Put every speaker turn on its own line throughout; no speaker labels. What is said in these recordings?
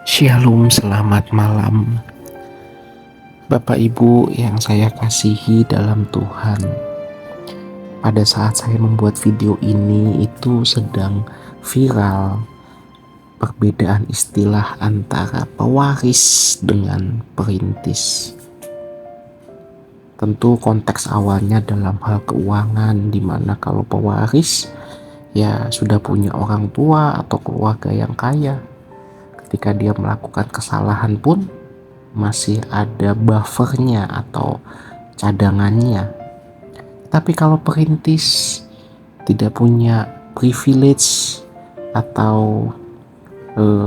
Shalom, selamat malam Bapak Ibu yang saya kasihi dalam Tuhan. Pada saat saya membuat video ini itu sedang viral perbedaan istilah antara pewaris dengan perintis. Tentu konteks awalnya dalam hal keuangan, di mana kalau pewaris ya sudah punya orang tua atau keluarga yang kaya. Ketika dia melakukan kesalahan pun masih ada buffernya atau cadangannya. Tapi kalau perintis tidak punya privilege atau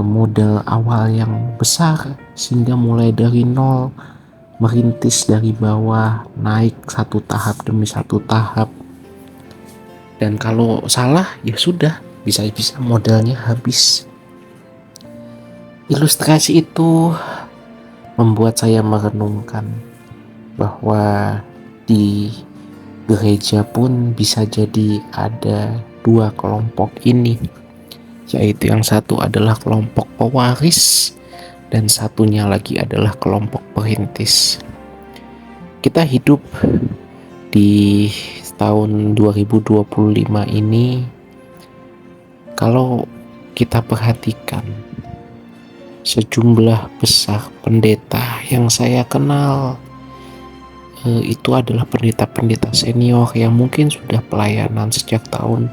modal awal yang besar, sehingga mulai dari nol merintis dari bawah, naik satu tahap demi satu tahap, dan kalau salah ya sudah, bisa-bisa modalnya habis. Ilustrasi itu membuat saya merenungkan bahwa di gereja pun bisa jadi ada dua kelompok ini, yaitu yang satu adalah kelompok pewaris dan satunya lagi adalah kelompok perintis. Kita hidup di tahun 2025 ini, kalau kita perhatikan sejumlah besar pendeta yang saya kenal itu adalah pendeta-pendeta senior yang mungkin sudah pelayanan sejak tahun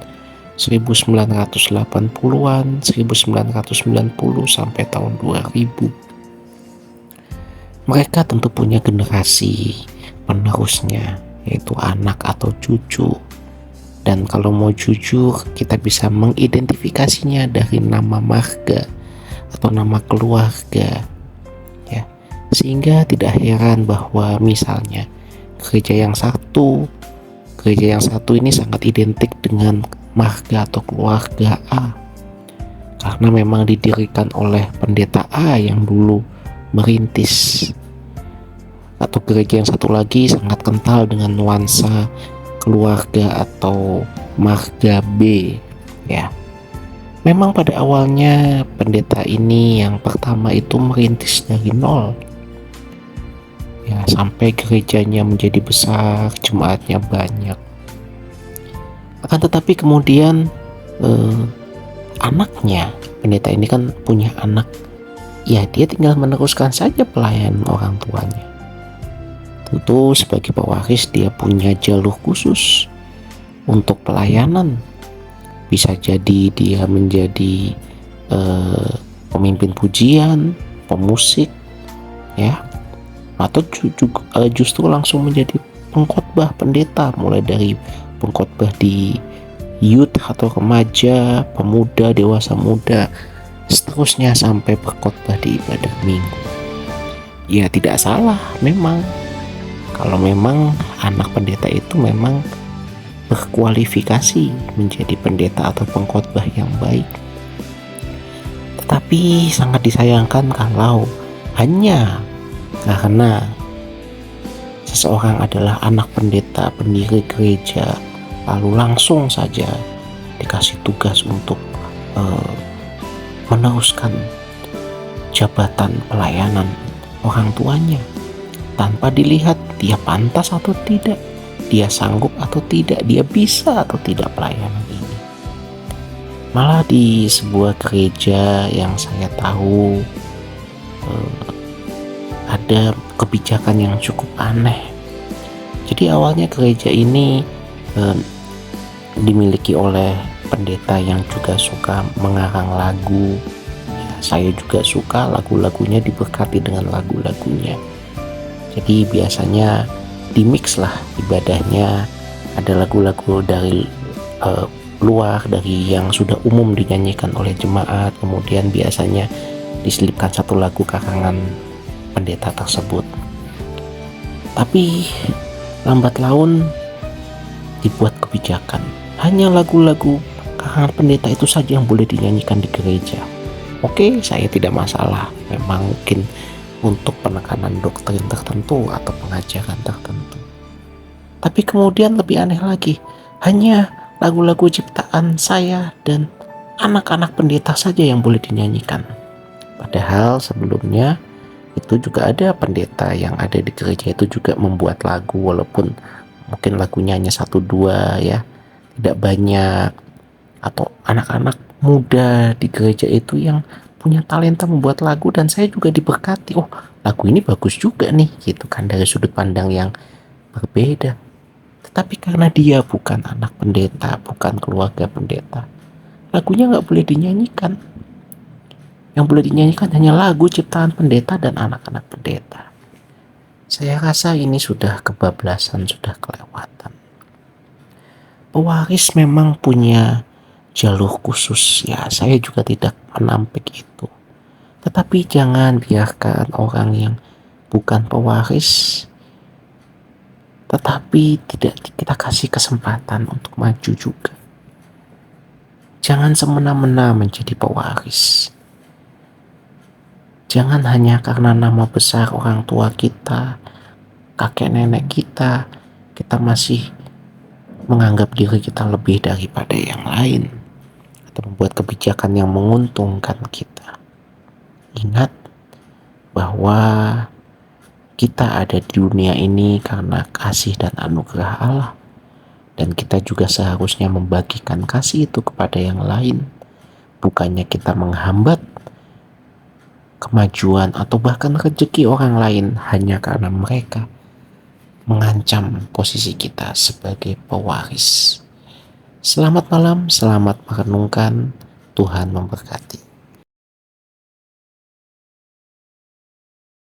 1980-an, 1990 sampai tahun 2000. Mereka tentu punya generasi penerusnya, yaitu anak atau cucu. Dan kalau mau jujur, kita bisa mengidentifikasinya dari nama marga atau nama keluarga, ya. Sehingga tidak heran bahwa misalnya gereja yang satu ini sangat identik dengan marga atau keluarga A, karena memang didirikan oleh pendeta A yang dulu merintis. Atau gereja yang satu lagi sangat kental dengan nuansa keluarga atau marga B, ya. Memang pada awalnya pendeta ini yang pertama itu merintis dari nol, ya, sampai gerejanya menjadi besar, jemaatnya banyak. Akan tetapi kemudian anaknya, pendeta ini kan punya anak, ya dia tinggal meneruskan saja pelayanan orang tuanya. Tentu sebagai pewaris dia punya jalur khusus untuk pelayanan. Bisa jadi dia menjadi pemimpin pujian, pemusik, ya, atau justru langsung menjadi pengkhotbah pendeta, mulai dari pengkhotbah di youth atau remaja, pemuda, dewasa muda, seterusnya sampai berkhotbah di ibadah minggu. Ya tidak salah memang, kalau memang anak pendeta itu memang berkualifikasi menjadi pendeta atau pengkhotbah yang baik. Tetapi sangat disayangkan kalau hanya karena seseorang adalah anak pendeta, pendiri gereja, lalu langsung saja dikasih tugas untuk meneruskan jabatan pelayanan orang tuanya, tanpa dilihat dia pantas atau tidak, dia sanggup atau tidak, dia bisa atau tidak pelayanan ini. Malah di sebuah gereja yang saya tahu ada kebijakan yang cukup aneh. Jadi awalnya gereja ini dimiliki oleh pendeta yang juga suka mengarang lagu. Ya, saya juga suka lagu-lagunya, diberkati dengan lagu-lagunya. Jadi biasanya dimix lah ibadahnya, ada lagu-lagu dari luar, dari yang sudah umum dinyanyikan oleh jemaat, kemudian biasanya diselipkan satu lagu karangan pendeta tersebut. Tapi lambat laun dibuat kebijakan, hanya lagu-lagu karangan pendeta itu saja yang boleh dinyanyikan di gereja. Oke, saya tidak masalah, memang mungkin untuk penekanan doktrin tertentu atau pengajaran tertentu. Tapi kemudian lebih aneh lagi, hanya lagu-lagu ciptaan saya dan anak-anak pendeta saja yang boleh dinyanyikan. Padahal sebelumnya itu juga ada pendeta yang ada di gereja itu juga membuat lagu, walaupun mungkin lagunya hanya satu dua ya, tidak banyak. Atau anak-anak muda di gereja itu yang punya talenta membuat lagu, dan saya juga diberkati, oh lagu ini bagus juga nih gitu kan, dari sudut pandang yang berbeda. Tetapi karena dia bukan anak pendeta, bukan keluarga pendeta, lagunya nggak boleh dinyanyikan. Yang boleh dinyanyikan hanya lagu ciptaan pendeta dan anak-anak pendeta. Saya rasa ini sudah kebablasan, sudah kelewatan. Pewaris memang punya jalur khusus ya, saya juga tidak menampik itu. Tetapi jangan biarkan orang yang bukan pewaris tetapi tidak kita kasih kesempatan untuk maju juga. Jangan semena-mena menjadi pewaris. Jangan hanya karena nama besar orang tua kita, kakek nenek kita, kita masih menganggap diri kita lebih daripada yang lain, atau membuat kebijakan yang menguntungkan kita. Ingat bahwa kita ada di dunia ini karena kasih dan anugerah Allah, dan kita juga seharusnya membagikan kasih itu kepada yang lain, bukannya kita menghambat kemajuan atau bahkan rezeki orang lain hanya karena mereka mengancam posisi kita sebagai pewaris. Selamat malam, selamat merenungkan. Tuhan memberkati.